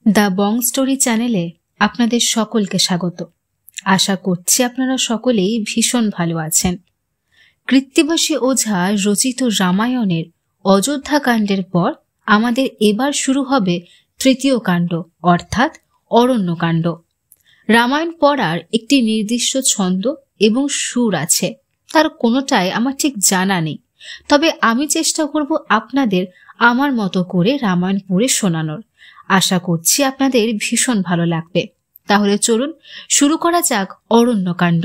The Bong story চ্যানেলে আপনাদের সকলকে স্বাগত। আশা করছি আপনারা সকলেই ভীষণ ভালো আছেন। কৃত্তিবাসী ওঝা রচিত রামায়ণের অযোধ্যা কাণ্ডের পর আমাদের এবার শুরু হবে তৃতীয় কাণ্ড, অর্থাৎ অরণ্যকাণ্ড। রামায়ণ পড়ার একটি নির্দিষ্ট ছন্দ এবং সুর আছে, তার কোনোটাই আমার ঠিক জানা নেই। তবে আমি চেষ্টা করব আপনাদের আমার মতো করে রামায়ণ পড়ে শোনানোর। আশা করছি আপনাদের ভীষণ ভালো লাগবে। তাহলে চলুন শুরু করা যাক অরণ্যকাণ্ড।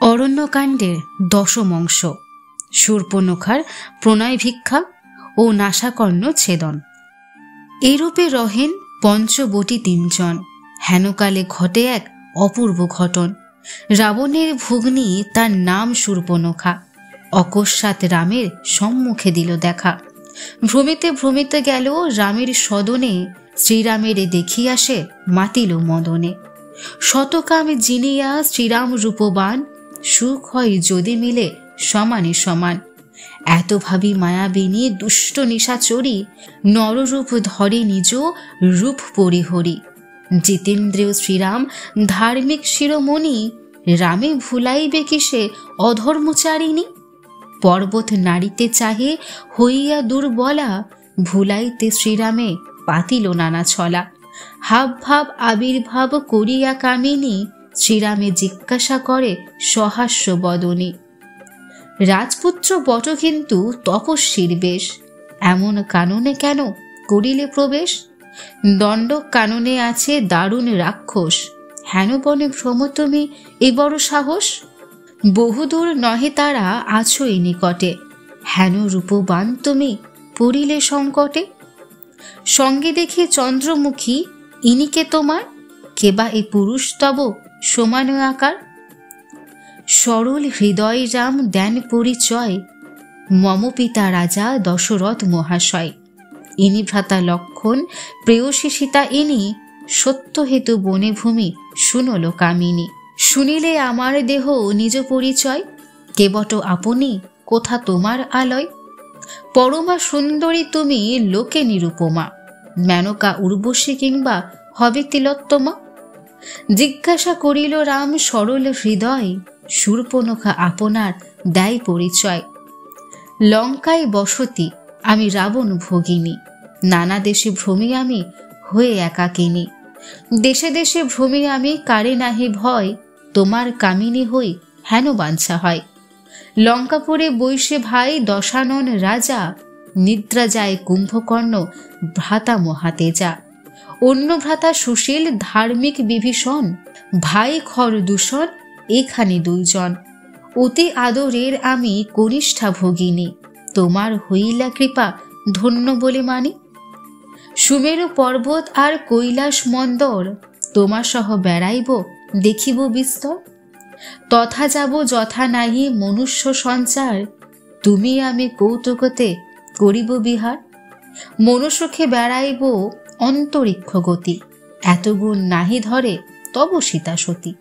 অরণ্যকাণ্ডের দশম অংশ, শূর্পণখার প্রণয় ভিক্ষা ও নাসাকর্ণ ছেদন। এরূপে রহেন পঞ্চবটী তিনজন। হেনকালে ঘটে এক অপূর্ব ঘটন। রাবণের ভগ্নী, তার নাম শূর্পণখা, অকস্মাৎ রামের সম্মুখে দিল দেখা। ভ্রমিতে ভ্রমিতে গেল রামের সদনে, শ্রীরামের দেখিয়া সে মাতিল মদনে। শতকাম জিনিয়া শ্রীরাম রূপবান, সুখ হয় যদি মিলে সমানে সমান। এত ভাবি মায়াবিনী দুষ্ট নিশাচরী, নররূপ ধরে নিজ রূপ পরিহরি। জিতেন্দ্রীয় শ্রীরাম ধার্মিক শিরোমণি, রামে ভুলাইবে কি সে অধর্মচারিণী। পর্বত নাড়িতে চাহে হইয়া দুর্বলা, ভুলাইতে শ্রীরামে পাতিল নানা ছলা। হাব ভাব আবির্ভাব করিয়া কামিনী, শ্রীরামে জিজ্ঞাসা করে সহাস্য বদনী। রাজপুত্র বট কিন্তু তপস্বীর বেশ, এমন কাননে কেন করিলে প্রবেশ। দণ্ড কাননে আছে দারুণ রাক্ষস, হেন বনে ভ্রম তুমি এ বড় সাহস। বহুদূর নহে তারা আছো এই নিকটে, হেন রূপবান তুমি পড়িলে সংকটে। সঙ্গে দেখে চন্দ্রমুখী ইনিকে তোমার, কেবা এ পুরুষ তব সমান আকার। সরল হৃদয় রাম দেন পরিচয়, মম পিতা রাজা দশরথ মহাশয়। ইনি ভ্রাতা লক্ষণ, প্রেয়সী সীতা ইনি, সত্য হেতু বনে ভূমি শুনল কামিনী। শুনিলে আমার দেহ নিজ পরিচয়, কেবট আপনি কোথা তোমার আলয়। পরমা সুন্দরী তুমি লোকে নিরুপমা, মেনকা উর্বশী কিংবা হবে তিলোত্তমা। জিজ্ঞাসা করিল রাম সরল হৃদয়, শূর্পণখা আপনার দেয় পরিচয়। লঙ্কায় বসতি আমি রাবণ ভগিনী, নানা দেশে ভ্রমি আমি হয়ে একাকিনী। দেশে দেশে ভ্রমি আমি কারে নাহি ভয়, তোমার কামিনী হই হেন বাঞ্ছা হয়। লঙ্কাপুরে বৈশে ভাই দশানন রাজা, নিদ্রা যায় কুম্ভকর্ণ ভ্রাতা মহাতেজা। অন্য ভ্রাতা সুশীল ধার্মিক বিভীষণ, ভাই খর দূষণ এখানে দুইজন। অতি আদরের আমি কনিষ্ঠা ভগিনী, তোমার হইলা কৃপা ধন্য বলে মানি। সুমেরু পর্বত আর কৈলাস মন্দর, তোমার সহ বেড়াইব দেখিব বিস্তর। তথা যাব যথা নাহি মনুষ্য সঞ্চার, তুমি আমি কৌতুকতে করিব বিহার। মনুষ্যকে বেড়াইব অন্তরিক্ষ গতি, এত গুণ নাহি ধরে তব সীতা সতী।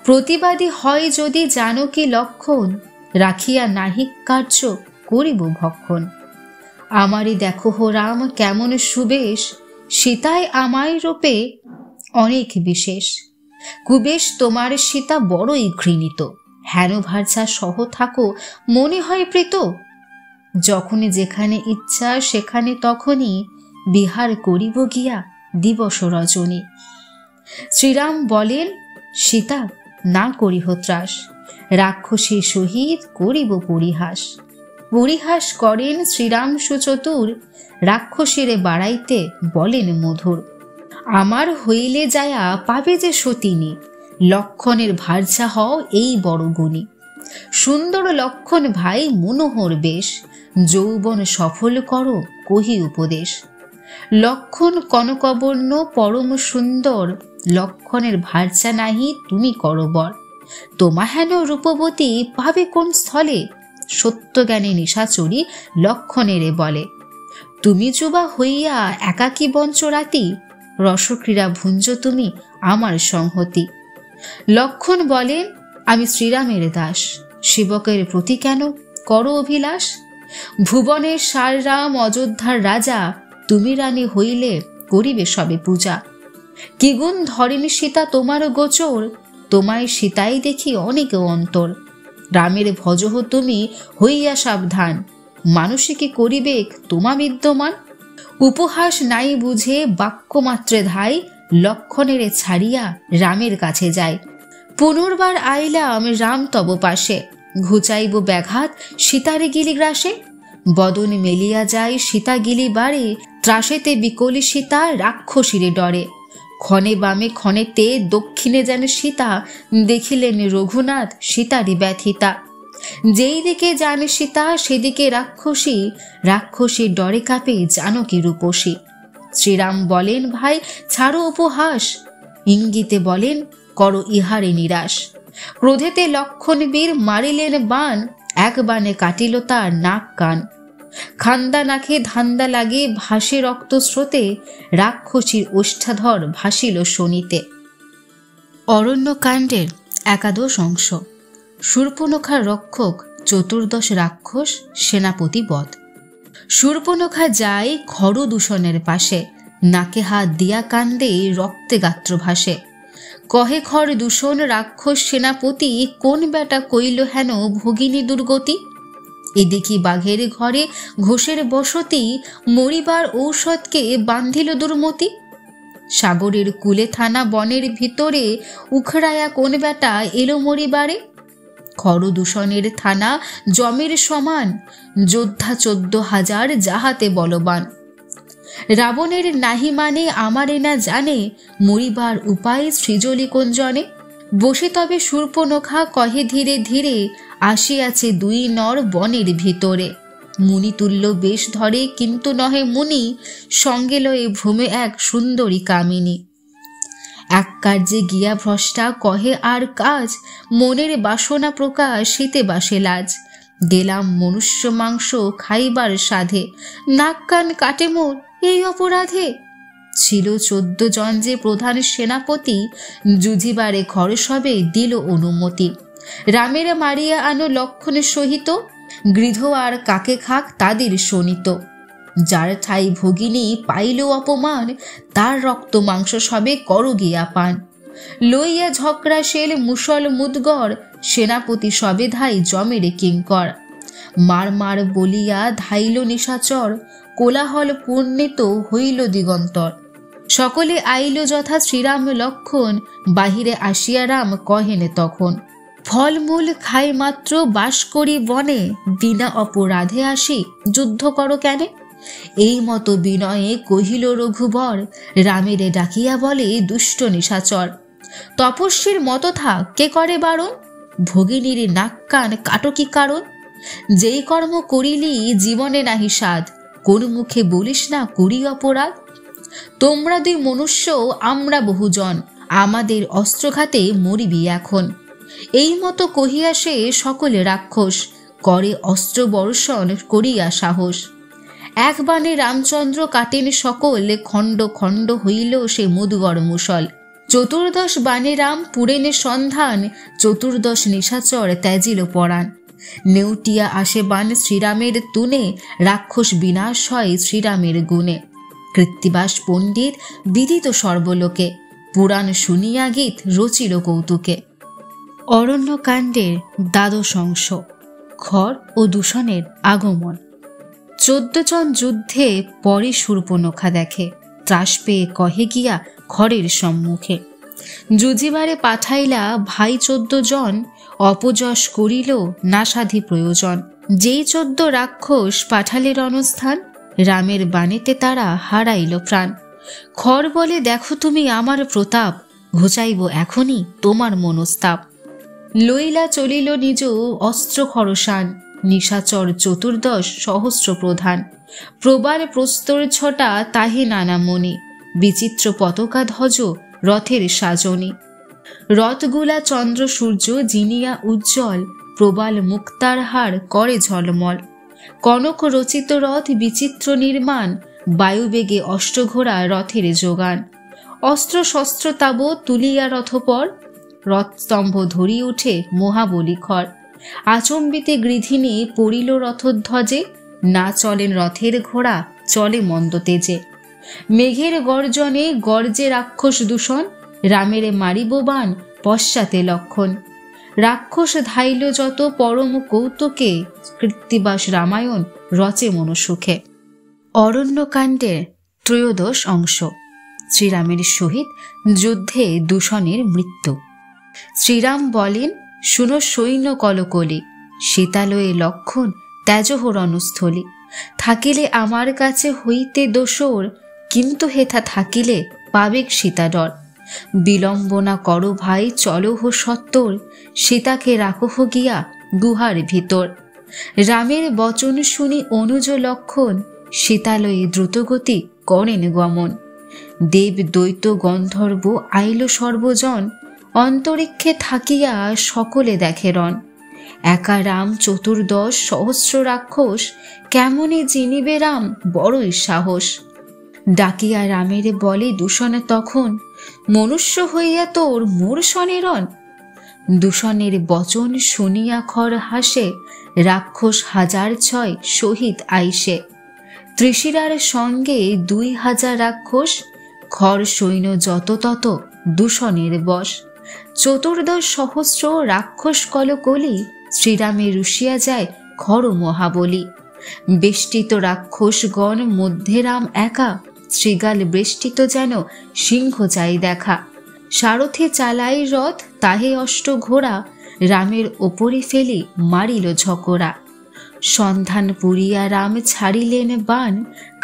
প্রতিবাদী হয় যদি জানকী লক্ষণ, রাখিয়া নাহিক কার্য করিব ভক্ষণ। আমারই দেখো হো রাম কেমন সুবেশ, সীতায় আমায় রূপে অনেক বিশেষ। কুবেশ তোমার সীতা বড়ই ঘৃণিত, হেন ভার্যা সহ থাকো মনে হয় প্রীত। যখনই যেখানে ইচ্ছা সেখানে তখনই, বিহার করিব গিয়া দিবস রজনী। শ্রীরাম বলেন সীতা না করিহ ত্রাস, রাক্ষসী সহিত করিব পরিহাস। পরিহাস করেন শ্রীরাম সুচতুর, রাক্ষসীরে বাড়াইতে বলেন মধুর। আমার হইলে যায়া পাবে যে সতিনী, লক্ষণের ভার্যা হও এই বড় গুণী। সুন্দর লক্ষণ ভাই মনোহর বেশ, যৌবন সফল করো কহি উপদেশ। লক্ষণ কনকবর্ণ পরম সুন্দর, লক্ষণের ভার্যা নাহি তুমি করো বর। তোমা হেন রূপবতী পাবে কোন স্থলে, সত্যজ্ঞানী নিশাচরী লক্ষণেরে বলে। তুমি যুবা হইয়া একাকী বঞ্চ রাতি, রসক্রীড়া ভুঞ্জ তুমি আমার সংহতি। লক্ষণ বলেন আমি শ্রীরামের দাস, সেবকের প্রতি কেন করো অভিলাষ? ভুবনের সার রাম, অযোধ্যার রাজা, তুমি রানী হইলে করিবে সবে পূজা। কি গুণ ধরেনি সীতা তোমার গোচর, তোমায় সীতাই দেখি অনেক অন্তর। রামের ভজহ তুমি হইয়া সাবধান, মানুষে কি করিবে তোমা বিদ্যমান। উপহাস নাই বুঝে বাক্যমাত্রে ধাই, লক্ষণের ছাড়িয়া রামের কাছে যায়। পুনর্বার আইলাম রাম তব পাশে, ঘুচাইব ব্যাঘাত সীতারে গিলি গ্রাসে। বদন মেলিয়া যায় সীতা গিলি বাড়ে, ত্রাসেতে বিকলি সীতা রাক্ষসীরে ডরে। ক্ষণে বামে ক্ষণেতে দক্ষিণে যেন সীতা, দেখিলেন রঘুনাথ সীতারি ব্যথিতা। যেই দিকে জানে সীতা সেদিকে রাক্ষসী, রাক্ষসীর ডরে কাঁপে জানকী রূপসী। শ্রীরাম বলেন ভাই ছাড়ো উপহাস, ইঙ্গিতে বলেন করো ইহারে নিরাশ। ক্রোধেতে লক্ষণ বীর মারিলেন বাণ, এক বাণে কাটিল তার নাক কান। খান্দা নাকে ধান্দা লাগে ভাসে রক্ত স্রোতে, রাক্ষসীর ওষ্ঠাধর ভাসিল শোনিতে। অরণ্যকাণ্ডের একাদশ অংশ। শূর্পণখার রক্ষক চতুর্দশ রাক্ষস সেনাপতি বধ। শূর্পণখা যায় খরদূষণের পাশে, নাকে হাত দিয়া কান্দে রক্তে গাত্র ভাসে। কহে খর দূষণ রাক্ষস সেনাপতি, কোন বেটা কইল হেন ভগিনী দুর্গতি। এদিকে বাঘের ঘরে ঘোষের বসতি, মরিবার ঔষধকে বান্ধিল দুর্মতি। সাগরের কূলে থানা বনের ভিতরে, উখড়ায়া কোন বেটা এলো মরিবারে। খরদূষণের থানা জমের সমান, যোদ্ধা 14,000 যাহাতে বলবান। রাবণের নাহি মানে আমারে না জানে, মরিবার উপায় সৃজলি কোন জনে। বসে তবে শূর্পণখা কহে ধীরে ধীরে, আসিয়াছে 2 নর বনের ভিতরে। মুনি তুল্য বেশ ধরে কিন্তু নহে মুনি, সঙ্গে লয়ে ভ্রমে এক সুন্দরী কামিনী। এক কার্যে গিয়া ভ্রষ্টা কহে আর কাজ, মনের বাসনা প্রকাশ শীতে বাসে লাজ। গেলাম মনুষ্য মাংস খাইবার সাধে, নাক কান কাটে মোর এই অপরাধে। ছিল 14 জন যে প্রধান সেনাপতি, যুঝিবারে ঘর সবে দিল অনুমতি। রামের মারিয়া আনো লক্ষণের সহিত, গৃধ আর কাকে খাক তাদের শোনিত। যার ঠাই ভগিনী পাইল অপমান, তার রক্ত মাংস সবে কর গিয়া পান। লইয়া ঝকরা শেল মুসল মুদগর, সেনাপতি সবে ধাই জমেরে কিঙ্কর। মার মার বলিয়া ধাইল নিশাচর, কোলাহল পূর্ণিত হইল দিগন্তর। সকলে আইল যথা শ্রীরাম লক্ষণ, বাহিরে আসিয়া রাম কহেনে তখন। ফলমূল খাই মাত্র বাস করি বনে, বিনা অপরাধে আসি যুদ্ধ করো কেনে। এই মতো বিনয়ে কহিল রঘুবর, রামেরে ডাকিয়া বলে দুষ্ট নিশাচর। তপস্বীর মতো থাক কে করে বারণ, ভগিনীর নাক কান কাটো কি কারণ। যেই কর্ম করিলি জীবনে নাহি সাধ, কোন মুখে বলিস না করি অপরাধ। তোমরা 2 মনুষ্য আমরা বহুজন, আমাদের অস্ত্রঘাতে মরিবি এখন। এই মতো কহিয়া সে সকলে রাক্ষস, করে অস্ত্র বর্ষণ করিয়া সাহস। এক বাণে রামচন্দ্র কাটেন সকল, খণ্ড খণ্ড হইল সে মুদগর মুসল। 14 বাণে রাম পুরেনে সন্ধান, 14 নিশাচর ত্যাজিল পরাণ। নেউটিয়া আসে বাণ শ্রীরামের তুনে, রাক্ষস বিনাশ হয় শ্রীরামের গুণে। কৃত্তিবাস পণ্ডিত বিদিত সর্বলোকে, পুরাণ শুনিয়া গীত রচিল কৌতুকে। অরণ্যকাণ্ডের দ্বাদশ অংশ। খর ও দূষণের আগমন। 14 জন যুদ্ধে পরে শূর্পণখা দেখে, ত্রাস পেয়ে কহে গিয়া খরের সম্মুখে। যুজিবারে পাঠাইলা ভাই 14 জন, অপযশ করিল না সাধি প্রয়োজন। যেই 14 রাক্ষস পাঠালে রণস্থান, রামের বাণীতে তারা হারাইল প্রাণ। খর বলে দেখো তুমি আমার প্রতাপ, ঘোচাইব এখনই তোমার মনস্তাপ। লইলা চলিল নিজ অস্ত্র খরসান, নিশাচর 14 সহস্র প্রধান। প্রবার প্রস্তর ছটা তাহে নানা মণি, বিচিত্র পতাকা ধ্বজ রথের সাজনী। রথগুলা চন্দ্র সূর্য জিনিয়া উজ্জ্বল, প্রবাল মুক্তার হার করে ঝলমল। কনক রচিত রথ বিচিত্র নির্মাণ, বায়ুবেগে অষ্টঘোড়া রথের যোগান। অস্ত্র শস্ত্র তাব তুলিয়া রথপর, রথস্তম্ভ ধরি উঠে মহাবলী খর। আচম্বিতে গৃধিনী পড়িল রথধ্বজে, না চলেন রথের ঘোড়া, চলে মন্দ তেজে। মেঘের গর্জনে গর্জে রাক্ষস দূষণ, রামের মারিব বাণ পশ্চাতে লক্ষণ। রাক্ষস ধাইল যত পরম কৌতুকে, কৃত্তিবাস রামায়ণ রচে মনসুখে। অরণ্যকাণ্ডের ত্রয়োদশ অংশ। শ্রীরামের সহিত যুদ্ধে দূষণের মৃত্যু। শ্রীরাম বলেন, শুনো সৈন্য কলকলি, সীতালয়ে লক্ষণ ত্যাজহ রণস্থলী। থাকিলে আমার কাছে হইতে দোসর, কিন্তু হেথা থাকিলে পাবেক সীতাডর। বিলম্বনা করো ভাই, চলহ সত্তর, সীতাকে রাখহ গিয়া গুহার ভিতর। রামের বচন শুনি অনুজ লক্ষণ, সীতালয়ে দ্রুতগতি করেন গমন। দেব দৈত্য গন্ধর্ব আইল সর্বজন, অন্তরিক্ষে থাকিয়া সকলে দেখে রণ। একা রাম 14 সহস্র রাক্ষস, কেমনে জিনিবে রাম বড়ই সাহস। ডাকিয়া রামের বলে দূষণ তখন, মনুষ্য হইয়া তোর মোর সনেরণ। দূষণের বচন শুনিয়া খর হাসে, রাক্ষস 1006 সহিত আইসে। ত্রিশিরার সঙ্গে 2000 রাক্ষস, খর সৈন্য যত তত দূষণের বশ। 14 সহস্র রাক্ষস কলকলি, শ্রীরামে রুশিয়া যায় খর মহাবলী। বেষ্টিত রাক্ষসগণ মধ্যে রাম একা, শ্রীগাল বেষ্টিত যেন সিংহ চাই দেখা। সারথি চালাই রথ তাহে অষ্ট ঘোড়া, রামের ওপরে ফেলি মারিল ঝকড়া। সন্ধান পুরিয়া রাম ছাড়িলেন বাণ,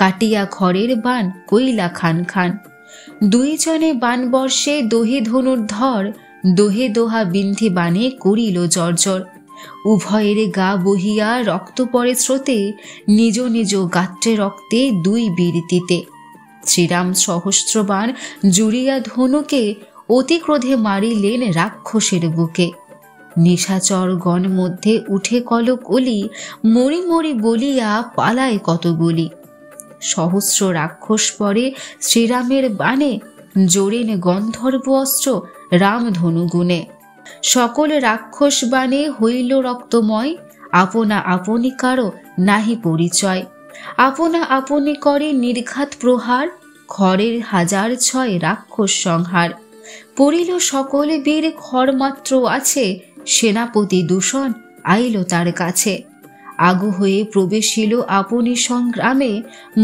কাটিয়া খড়ের বাণ কইলা খান খান। 2 জনে বাণ বর্ষে দোহে ধনুর ধর, দোহে দোহা বিন্ধি বাণে করিল জর্জর। উভয়ের গা বহিয়া রক্ত পড়ে স্রোতে, নিজ নিজ গাত্রে রক্তে 2 বীরতিতে। শ্রীরাম সহস্র বাণ জুড়িয়া ধনুকে, অতি ক্রোধে মারিলেন রাক্ষসের বুকে। নিশাচর গণ মধ্যে উঠে কলকলি, মরি মরি বলিয়া পালায় কতগুলি। সহস্র রাক্ষস পরে শ্রীরামের বাণে, জোরেন গন্ধর্ব অস্ত্র রাম ধনুগুণে। সকল রাক্ষস বাণে হইল রক্তময়, আপনা আপনি কারো নাহি পরিচয়। আপনা আপনি করে নির্ঘাত প্রহার, খড়ের 1006 রাক্ষস সংহার। পড়িল সকলে বীর, খড় মাত্র আছে, সেনাপতি দূষণ আইল তার কাছে। আগু হয়ে প্রবেশিল আপনি সংগ্রামে,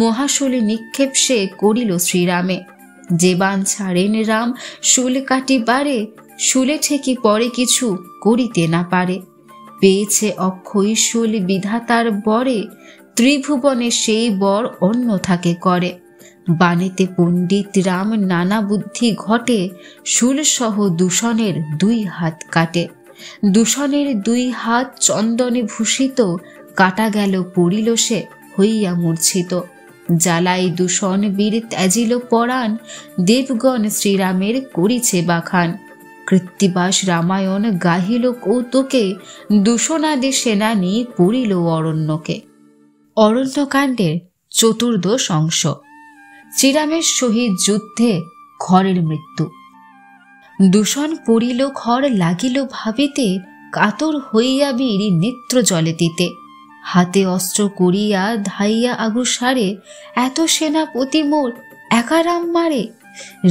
মহাশূলে নিক্ষেপ সে করিল শ্রীরামে। যে বাণ ছাড়েন রাম শূল কাটিবারে, শূলে ঠেকি পরে কিছু করিতে না পারে। পেয়েছে অক্ষয় শূল বিধাতার বরে, ত্রিভুবনে সেই বর অন্য থাকে করে। বাণীতে পণ্ডিত রাম নানা বুদ্ধি ঘটে, শূল সহ দূষণের 2 হাত কাটে। দূষণের 2 হাত চন্দনে ভূষিত, কাটা গেল পড়িল সে হইয়া মূর্ছিত। জ্বালাই দূষণ বীর ত্যাজিল পরাণ, দেবগণ শ্রীরামের করিছে বাখান। কৃত্তিবাস রামায়ণ গাহিল কৌতুকে, দূষণাদি সেনানী পড়িল অরণ্যকে। অরণ্যকাণ্ডের চতুর্দশ অংশ। শ্রীরামের সহিত যুদ্ধে খড়ের মৃত্যু। দূষণ পড়িল খড় লাগিল ভাবিতে, কাতর হইয়া বীর নেত্র জলে দিতে। হাতে অস্ত্র করিয়া ধাইয়া আগুসারে, এত সেনাপতি মোর একা রাম মারে।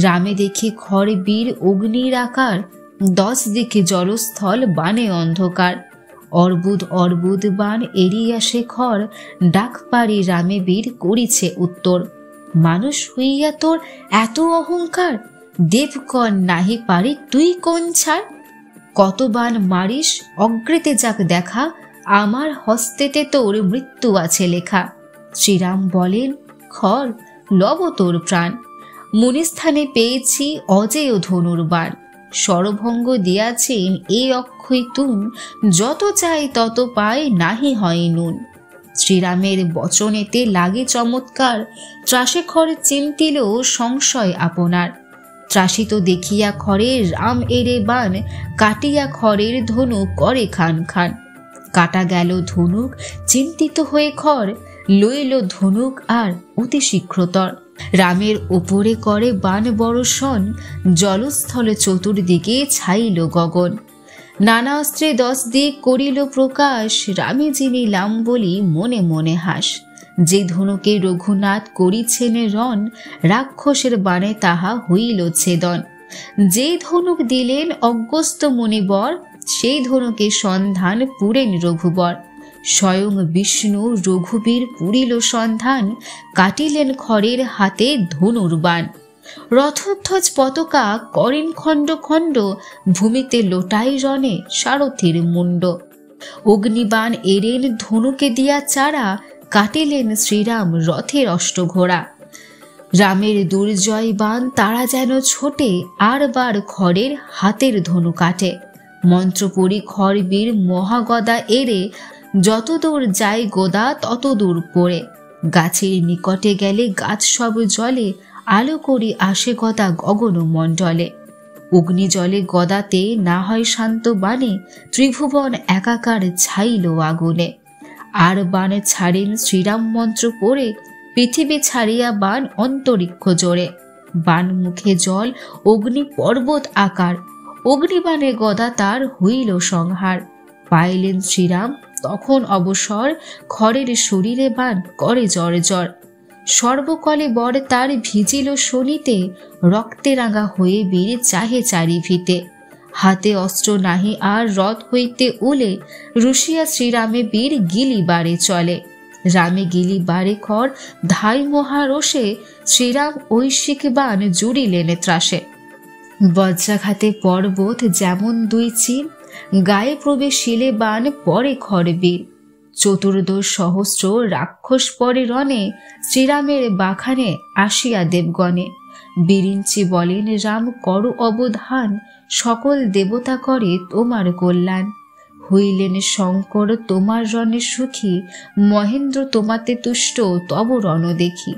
রামে দেখি খড় বীর অগ্নির আকার, 10 দিকে জলস্থল বানে অন্ধকার। অর্বুদ অর্বুদ বাণ এড়িয়া সে খড়, ডাক পারি রামে বীর করিছে উত্তর। মানুষ হইয়া তোর এত অহংকার, দেবগণ নাহি পারি তুই কোন ছাড়। কত বাণ মারিস অগ্রেতে যাক দেখা, আমার হস্তেতে তোর মৃত্যু আছে লেখা। শ্রীরাম বলেন, খড় লব তোর প্রাণ, মুনিস্থানে পেয়েছি অজেয় ধনুর বাণ। সরভঙ্গ দিয়াছেন এ অক্ষয় তুন, যত চাই তত পায় নাহি হয় নুন। শ্রীরামের বচনেতে লাগে চমৎকার, ত্রাসে খড় চিন্তিল সংশয় আপনার। ত্রাসিত দেখিয়া খড়ে রাম এরে বাণ, কাটিয়া খড়ের ধনু করে খান খান। কাটা গেল ধনুক চিন্তিত হয়ে খড়, লইল ধনুক আর অতি শীঘ্রতর। রামের ওপরে করে বান বর্ষণ, জলস্থলে চতুর্দিকে ছাইল গগন। নানা অস্ত্রে 10 দিক করিল প্রকাশ, রামে জিনিলাম বলি মনে মনে হাস। যে ধনুকে রঘুনাথ করিছেন রণ, রাক্ষসের বাণে তাহা হইল ছেদন। যে ধনুক দিলেন অজ্ঞস্ত মুনিবর, সেই ধনুকে সন্ধান পুরেন রঘুবর। স্বয়ং বিষ্ণু রঘুবীর পুরিল সন্ধান, কাটিলেন খড়ের হাতে ধনুর বাণ। রথধ্বজ পতাকা করেন খণ্ড খণ্ড, ভূমিতে লোটাই রণে সারথীর মুন্ড। অগ্নিবাণ এরেন ধনুকে দিয়া চারা, কাটিলেন শ্রীরাম রথের অষ্টঘোড়া। রামের দুর্জয় বাণ তারা যেন ছোটে, আর বার খড়ের হাতের ধনু কাটে। মন্ত্রপরি খড়বীর মহাগদা এরে, যত দূর যায় গোদা তত দূর পড়ে। গাছের নিকটে গেলে গাছ সব জলে, আলো করি আসে গদা গগন মণ্ডলে। অগ্নি জলে গদাতে না হয় শান্ত বাণে, ত্রিভুবন একাকার ছাইল আগুনে। আর বাণ ছাড়েন শ্রীরাম মন্ত্র পড়ে, পৃথিবী ছাড়িয়া বাণ অন্তরিক্ষ জোরে। বাণ মুখে জল অগ্নি পর্বত আকার, অগ্নিবাণে গদা তার হইল সংহার। পাইলেন শ্রীরাম তখন অবসর, খড়ের শরীরে বাণ করে জ্বর জ্বর। সর্বকলে বর তার ভিজিল শনিতে, রক্তে রাঙা হয়ে বীর চাহে চারিভিতে। হাতে অস্ত্র নাহি আর রথ হইতে উলে, রুশিয়া শ্রীরামে বীর গিলি বারে চলে। রামে গিলি বারে খড় ধাই মহারোষে, শ্রীরাম ঐশিক বাণ জুড়িলেন ত্রাসে। বজ্রাঘাতে পর্বত যেমন 2 চির, গায়ে প্রবেশিলে বাণ পরে খড়বীর। 14 সহস্র রাক্ষস পরে রণে, শ্রীরামের বাখানে আসিয়া দেবগণে। বিরিঞ্চি বলেন রাম করো অবধান, সকল দেবতা করে তোমার কল্যাণ। হইলেন শঙ্কর তোমার রণে সুখী, মহেন্দ্র তোমাতে তুষ্ট তব রণ দেখি।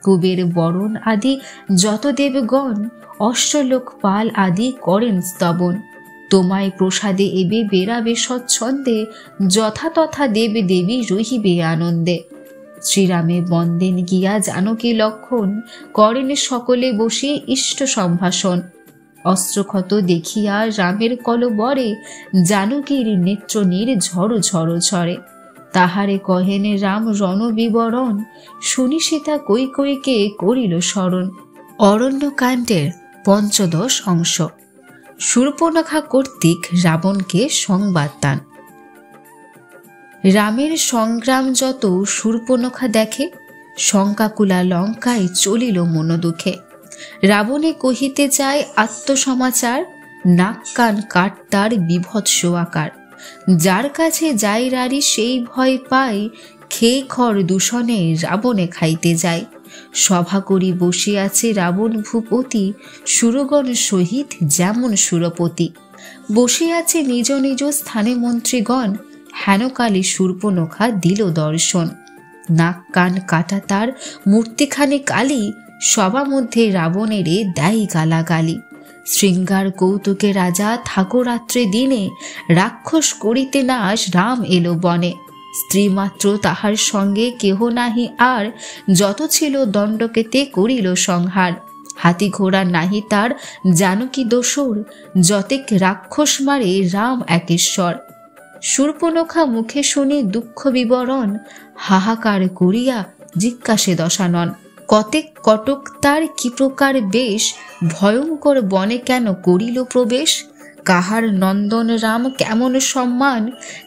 কুবের বরণ আদি যত দেবগণ, অষ্টলোকপাল আদি করেন স্তবন। তোমায় প্রসাদে এবে বেরাবে স্বচ্ছন্দে, যথাতথা দেব দেবী রহিবে আনন্দে। শ্রীরামে বন্দেন গিয়া জানকী লক্ষণ, করেন সকলে বসে ইষ্ট সম্ভাষণ। অস্ত্রক্ষত দেখিয়া রামের কলবরে, জানকীর নেত্রনীর ঝড় ঝড় ঝরে। তাহারে কহেন রাম রণবিবরণ, শুনি সীতা কৈকেয়ীকে করিল স্মরণ। অরণ্যকাণ্ডের 15 অংশ। শূর্পণখা কর্তৃক রাবণকে সংবাদ দান। রামের সংগ্রাম যত শূর্পণখা দেখে, শঙ্কাকুলা লঙ্কায় চলিল মনোদুঃখে। রাবণে কহিতে চায় আত্মসমাচার, নাক কান কাট তার বিভৎস আকার। যার কাছে যাই রারি সেই ভয় পায়, খেয়ে খড় দূষণে রাবণে খাইতে যায়। সভা করি বসে আছে রাবণ ভূপতি, সুরগণ সহিত যেমন সুরপতি। বসে আছে নিজ নিজ স্থানে মন্ত্রীগণ, হেনকালে শূর্পণখা দিল দর্শন। নাক কান কাটা তার মূর্তিখানে কালি, সভা মধ্যে রাবণেরে দেয় গালাগালি। শৃঙ্গার কৌতুকে রাজা থাকো রাত্রে দিনে, রাক্ষস করিতে নাশ রাম এলো বনে। স্ত্রী মাত্র তাহার সঙ্গে কেহ নাহি আর, যত ছিল দণ্ডকেতে করিল সংহার। হাতি ঘোড়া নাহি তার জানকী দোসর, যতেক রাক্ষস মারে রাম একেশ্বর। শূর্পণখা মুখে শুনি দুঃখ বিবরণ, হাহাকার করিয়া জিজ্ঞাসে দশানন। কতেক কটক তার কি প্রকার বেশ, ভয়ঙ্কর বনে কেন করিল প্রবেশ। কাহার নন্দন রাম কেমন সম্মান,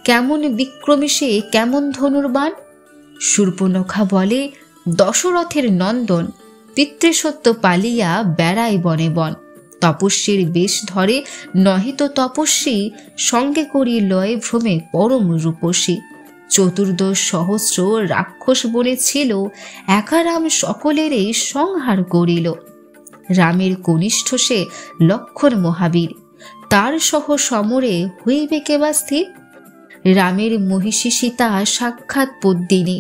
কেমন বিক্রমী সে কেমন ধনুর্বাণ। শূর্পণখা বলে দশরথের নন্দন, পিতৃসত্য পালিয়া বেড়ায় বনে বন। তপস্বীর বেশ ধরে নহে তো তপস্বী, সঙ্গে করি লয় ভ্রমে পরম রূপসী। 14 সহস্র রাক্ষস বনে ছিল, একা রাম সকলেরই সংহার করিল। রামের কনিষ্ঠ সে লক্ষণ মহাবীর, তার সহ সমরে হইবে কেবা স্থির। রামের মহিষী সীতা সাক্ষাৎ পদ্মিনী,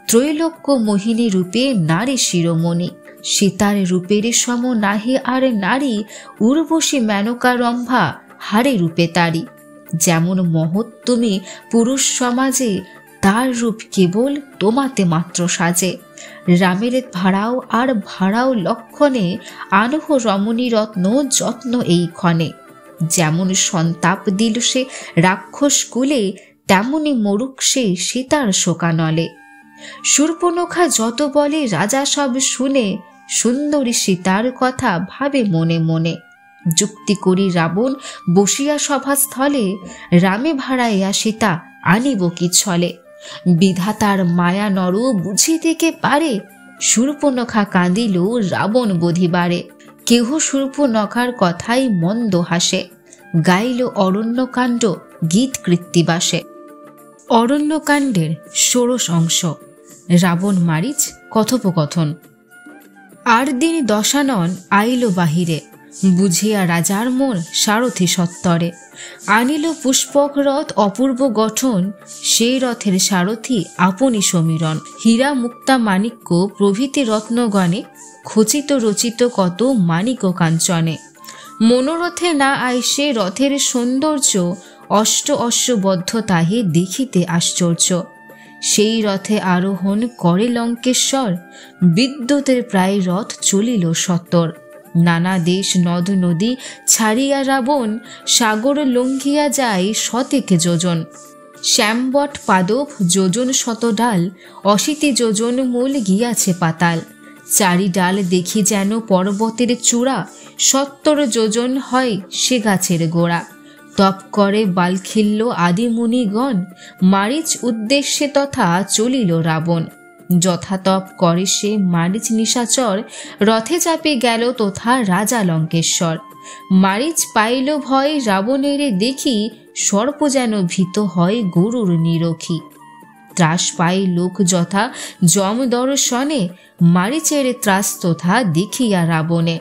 ত্রৈলোক্য মোহিনী রূপে নারী শিরোমণি। সীতার রূপের সম নাহি আর নারী, উর্বশী মেনকা রম্ভা হারে রূপে তারি। যেমন মহৎ তুমি পুরুষ সমাজে, তার রূপ কেবল তোমাতে মাত্র সাজে। রামের ভাড়াও আর ভাড়াও লক্ষণে আনহ রমণী রত্ন যত্ন এই ক্ষণে। যেমন সন্তাপ দিল সে রাক্ষস কুলে, তেমনি মরুক সে সীতার শোকানলে। শূর্পণখা যত বলে রাজা সব শুনে, সুন্দরী সীতার কথা ভাবে মনে মনে। যুক্তি করি রাবণ বসিয়া সভাস্থলে, রামে ভাড়াইয়া সীতা আনিব কি ছলে। বিধাতার মায়া নর বুঝিতে কে পারে, শূর্পণখা কাঁদিল রাবণ বধিবারে। কেহ শূর্পণখার কথাই মন্দ হাসে, গাইল অরণ্যকাণ্ড গীত কৃত্তিবাসে। অরণ্যকাণ্ডের ষোড়শ অংশ। রাবণ মারিচ কথোপকথন। আর দিন দশানন আইল বাহিরে, বুঝিয়া রাজার মন সারথি সত্তরে। আনিল পুষ্পক রথ অপূর্ব গঠন, সেই রথের সারথি আপনি সমীরণ। হীরা মুক্তা মাণিক্য প্রভৃতি রত্নগণে, খচিত রচিত কত মাণিক কাঞ্চনে। মনোরথে না আইসে রথের সৌন্দর্য, অষ্ট অশ্ববদ্ধ তাহে দেখিতে আশ্চর্য। সেই রথে আরোহণ করে লঙ্কেশ্বর, বিদ্যুতের প্রায় রথ চলিল সত্তর। নানা দেশ নদ নদী ছাড়িয়া রাবণ, সাগর লঙ্ঘিয়া যায় শতেক যোজন। শ্যামবট পাদপ যোজন শত ডাল, অশীতি যোজন মূল গিয়াছে পাতাল। চারি ডাল দেখি যেন পর্বতের চূড়া, 70 যোজন হয় সে গাছের গোড়া। তপ করে বালখিল্য আদি মুনিগণ, মারিচ উদ্দেশ্যে তথা চলিল রাবণ। যথাতপ করে সে মারিচ নিশাচর, রথে চাপে গেল তথা রাজা লঙ্কেশ্বর। মারিচ পাইল ভয় রাবণের দেখি, সর্প যেন ভীত হয় গরুর নিরখি। ত্রাস পায় লোক যথা যম দর্শনে, মারিচের ত্রাস তথা দেখিয়া রাবণে।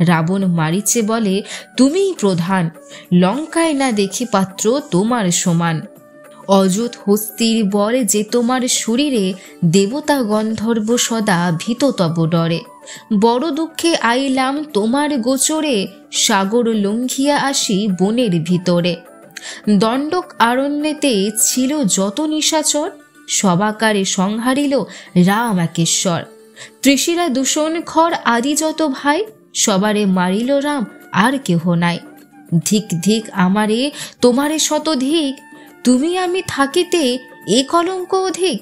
রাবণ মারিচে বলে তুমিই প্রধান, লঙ্কায় না দেখি পাত্র তোমার সমান। অযুত হস্তির বল যে তোমার শরীরে, দেবতা গন্ধর্ব সদা ভীত তব ডরে। বড় দুঃখে আইলাম তোমার গোচরে, সাগর লঙ্ঘিয়া আসি বনের ভিতরে। দণ্ডক আরণ্যেতে ছিল যত নিশাচর, সবাকারে সংহারিল রাম একেশ্বর। ত্রিশিরা দূষণ খর আদি যত ভাই, সবারে মারিল রাম আর কেহ নাই। ধিক ধিক আমারে তোমারে শতধিক, তুমি আমি থাকিতে এ কলঙ্ক অধিক।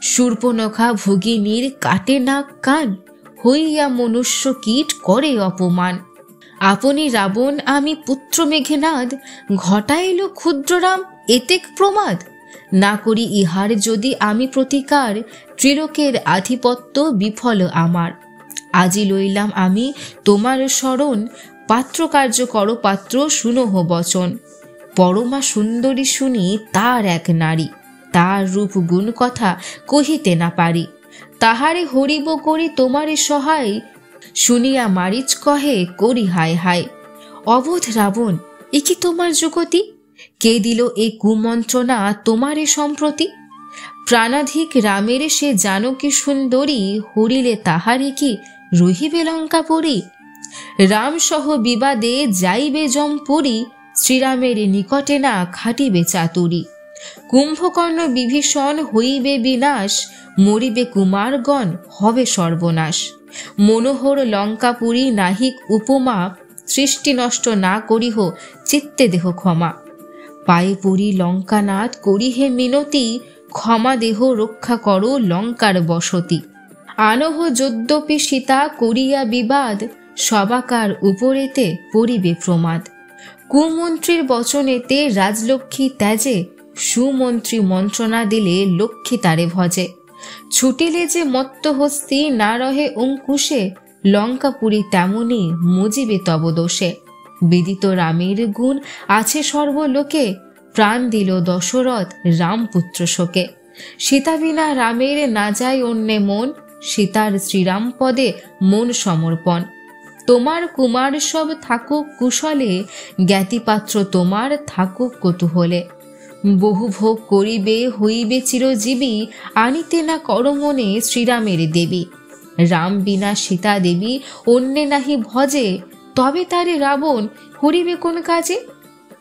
শূর্পণখা ভগিনীর কাটে নাক কান, হইয়া মনুষ্য কীট করে অপমান। আপনি রাবণ আমি পুত্র মেঘনাদ, ঘটাইল ক্ষুদ্ররাম এতেক প্রমাদ। না করি ইহার যদি আমি প্রতিকার, ত্রিলোকের আধিপত্য বিফল আমার। আজি লইলাম আমি তোমার শরণ, পাত্র কার্য কর পাত্র শুনহ বচন। পরমা সুন্দরী শুনি তার এক নারী, তার রূপ গুণ কথা কহিতে না পারি। তাহারে হরিব করি তোমারে সহায়, শুনিয়া মারিচ কহে করি হায় হায়। অবোধ রাবণ এ কি তোমার যুগতি, কে দিল এ কুমন্ত্রণা তোমারে সম্প্রতি। প্রাণাধিক রামের সে জানকী সুন্দরী, হরিলে তাহারে কি রহিবে লঙ্কাপুরী। রাম সহ বিবাদে যাইবে জমপুরী, শ্রীরামের নিকটে না খাটিবে চাতুরী। কুম্ভকর্ণ বিভীষণ হইবে বিনাশ, মরিবে কুমারগণ হবে সর্বনাশ। মনোহর লঙ্কাপুরী নাহিক উপমা, সৃষ্টি নষ্ট না করিহ চিত্তে দেহ ক্ষমা। পায়ে পড়ি লঙ্কানাথ করিহে মিনতি, ক্ষমা দেহ রক্ষা করো লঙ্কার বসতি। আনহ যদ্যপি সীতা করিয়া বিবাদ, সবাকার উপরেতে পড়িবে প্রমাদ। কুমন্ত্রীর বচনেতে রাজলক্ষ্মী ত্যাজে, সুমন্ত্রী মন্ত্রণা দিলে লক্ষ্মী তারে ভজে। ছুটিলে যে মত্ত হস্তি না রহে অঙ্কুশে, লঙ্কাপুরী তেমনি মজিবে তব দোষে। বিদিত রামের গুণ আছে সর্বলোকে, প্রাণ দিল দশরথ রামপুত্র শোকে। সীতা বিনা রামের না যায় অন্যে মন, সীতার শ্রীরাম পদে মন সমর্পণ। তোমার কুমার সব থাকুক কুশলে, জ্ঞাতিপাত্র তোমার থাকুক কৌতূহলে। বহু ভোগ করিবে হইবে চিরজীবী, আনিতে না কর মনে শ্রীরামের দেবী। রাম বিনা সীতা দেবী অন্যে নাহি ভজে, তবে তারে রাবণ হরিবে কোন কাজে।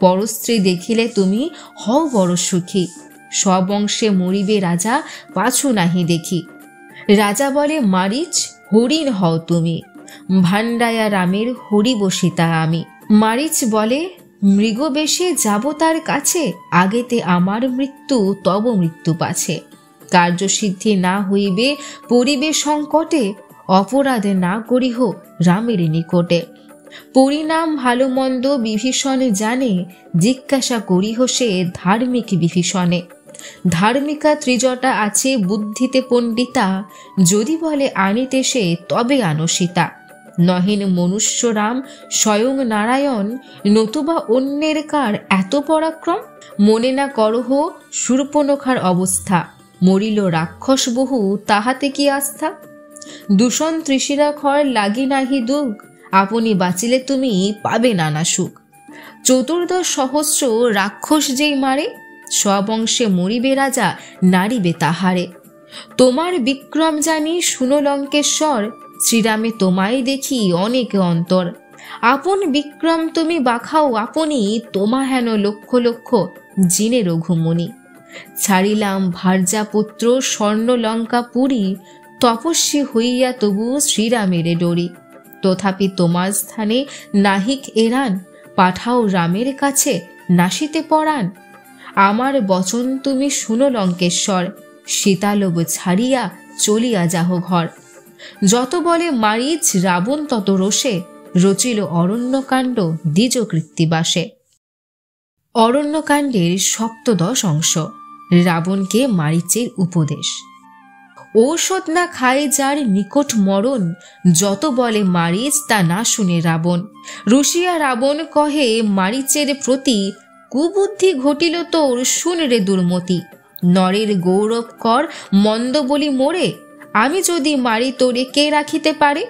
পরস্ত্রী দেখিলে তুমি হও বড় সুখী, সব অংশে মরিবে রাজা পাছু নাহি দেখি। রাজা বলে, মারিচ, হরিণ হও তুমি, ভান্ডায়া রামের হরিব সীতা আমি। মারিচ বলে, মৃগবেশে যাব তার কাছে, আগেতে আমার মৃত্যু তব মৃত্যু পাছে। কার্যসিদ্ধি না হইবে পরিবে সংকটে, অপরাধে না করিহ রামের নিকটে। পরিণাম ভালো মন্দ বিভীষণ জানে, জিজ্ঞাসা করিহ সে ধার্মিক বিভীষণে। ধার্মিকা ত্রিজটা আছে বুদ্ধিতে পণ্ডিতা, যদি বলে আনিতে সে তবে আনো সীতা। নহেন মনুষ্য রাম স্বয়ং নারায়ণ, নতুবা অন্যের কার এত পরাক্রম। মনে না করহ শূর্পণখার অবস্থা, মরিল রাক্ষস বহু তাহাতে কি আস্থা। দূষণ তৃষিরা খর লাগি নাহি দুঃখ, আপনি বাঁচিলে তুমি পাবে নানা সুখ। 14 সহস্র রাক্ষস যেই মারে, সব অংশে মরিবে রাজা নারিবে তাহারে। তোমার বিক্রম জানি শুনো লঙ্কেশ্বর, শ্রীরামে তোমায় দেখি অনেক অন্তর। আপন বিক্রম তুমি বাখাও আপনি, তোমা হেন লক্ষ লক্ষ জিনে রঘুমণি। ছাড়িলাম ভার্যাপুত্র স্বর্ণ লঙ্কা পুরী, তপস্বী হইয়া তবু শ্রীরামের ডরি। তথাপি তোমার স্থানে নাহিক এরান, পাঠাও রামের কাছে নাসিতে পরাণ। আমার বচন তুমি শুনো লঙ্কেশ্বর, সীতালোভ ছাড়িয়া চলিয়া যাহ ঘর। যত বলে মারিচ রাবণ তত রোষে, রচিল অরণ্যকাণ্ড দ্বিজ কৃত্তিবাসে। অরণ্যকাণ্ডের 17 অংশ। রাবণকে মারিচের উপদেশ। ঔষধ না খায় যার নিকট মরণ, যত বলে মারিচ তা না শুনে রাবণ। রুশিয়া রাবণ কহে মারিচের প্রতি, কুবুদ্ধি ঘটিল তোর শুন রে দুর্মতি। নরের গৌরব কর মন্দ বলি মোরে, আমি যদি মারি তোরে কে রাখিতে পারে।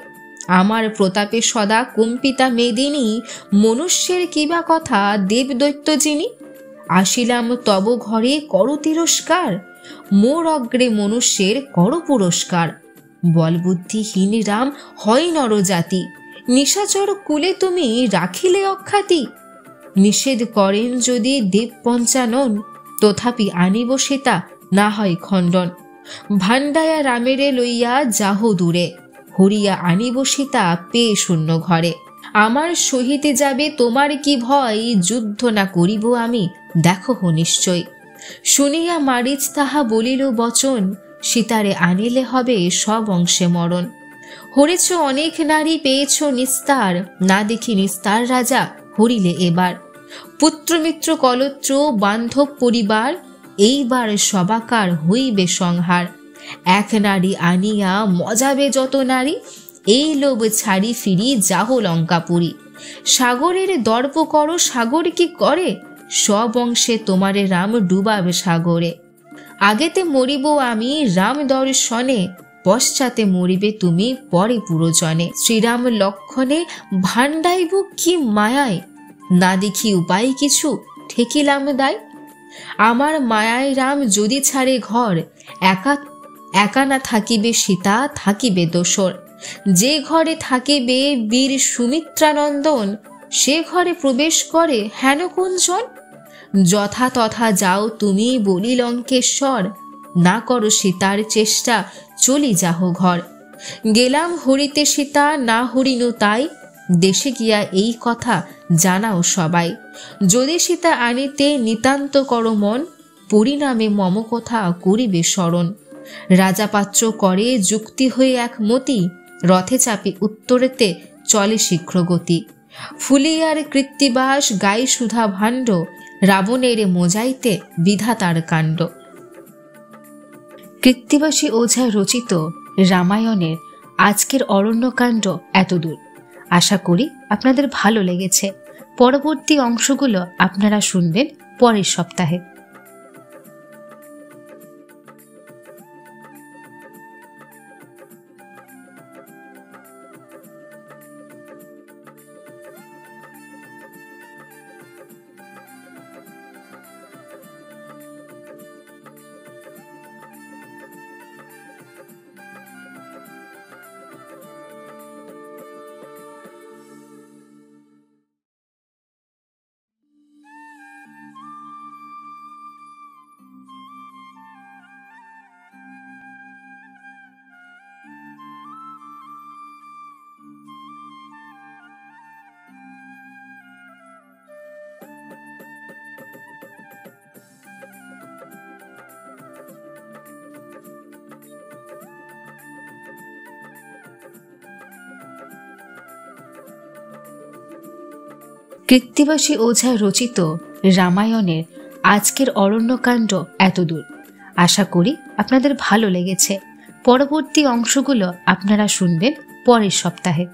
আমার প্রতাপে সদা কম্পিতা মেদিনী, মনুষ্যের কিবা কথা দেব দৈত্য যিনি। আসিলাম তব ঘরে কর তিরস্কার, মোর অগ্রে মনুষ্যের কর পুরস্কার। বলবুদ্ধিহীন রাম হয় নরজাতি, নিশাচর কুলে তুমি রাখিলে অখ্যাতি। নিষেধ করেন যদি দেব পঞ্চানন, তথাপি আনিব সীতা না হয় খণ্ডন। ভান্ডায়া রামেরে লইয়া যাহ দূরে, হরিয়া আনিব সীতা পেয়ে শূন্য ঘরে। আমার সহিতে যাবে তোমার কি ভয়, যুদ্ধ না করিব আমি দেখো নিশ্চয়। শুনিয়া মারিচ তাহা বলিল বচন, সীতারে আনিলে হবে সব অংশে মরণ। হরেছ অনেক নারী পেয়েছ নিস্তার, না দেখি নিস্তার রাজা হরিলে এবার। পুত্রমিত্র কলত্র বান্ধব পরিবার, এইবার সবাকার হইবে সংহার। এক নারী আনিয়া মজাবে যত নারী, এই লোভ ছাড়ি ফিরি যাহ লঙ্কাপুরী। সাগরের দর্প করো সাগর কি করে, সব অংশে তোমারে রাম ডুবাবে সাগরে। আগেতে মরিব আমি রাম দর্শনে, পশ্চাতে মরিবে তুমি পরে পুরোজনে। শ্রীরাম লক্ষণে ভান্ডাইব কি মায়ায়, না দেখি উপায় কিছু ঠেকিলাম দায়। আমার মায়ায় রাম যদি ছাড়ে ঘর, একা একা না থাকিবে সীতা থাকিবে দোসর। যে ঘরে থাকিবে বীর সুমিত্রানন্দন, সে ঘরে প্রবেশ করে হেন কোনজন। যথা তথা যাও তুমি বলি লঙ্কেশ্বর, না করো সীতার চেষ্টা চলি যাহ ঘর। গেলাম হরিতে সীতা না হরিণ তাই, দেশে গিয়া এই কথা জানাও সবাই। যদি সীতা আনিতে নিতান্ত কর মন, পরিণামে মম কথা করিবে স্মরণ। রাজাপাত্র করে যুক্তি হয়ে এক মতি, রথে চাপি উত্তরেতে চলে শীঘ্র গতি। ফুলিয়ার কৃত্তিবাস গাই সুধা ভাণ্ড, রাবণের মোজাইতে বিধাতার কাণ্ড। কৃত্তিবাসী ওঝা রচিত রামায়ণের আজকের অরণ্যকাণ্ড এতদূর। আশা করি আপনাদের ভালো লেগেছে। পরবর্তী অংশগুলো আপনারা শুনবেন পরের সপ্তাহে। কৃত্তিবাসী ওঝা রচিত রামায়ণের আজকের অরণ্যকাণ্ড এতদূর। আশা করি আপনাদের ভালো লেগেছে। পরবর্তী অংশগুলো আপনারা শুনবেন পরের সপ্তাহে।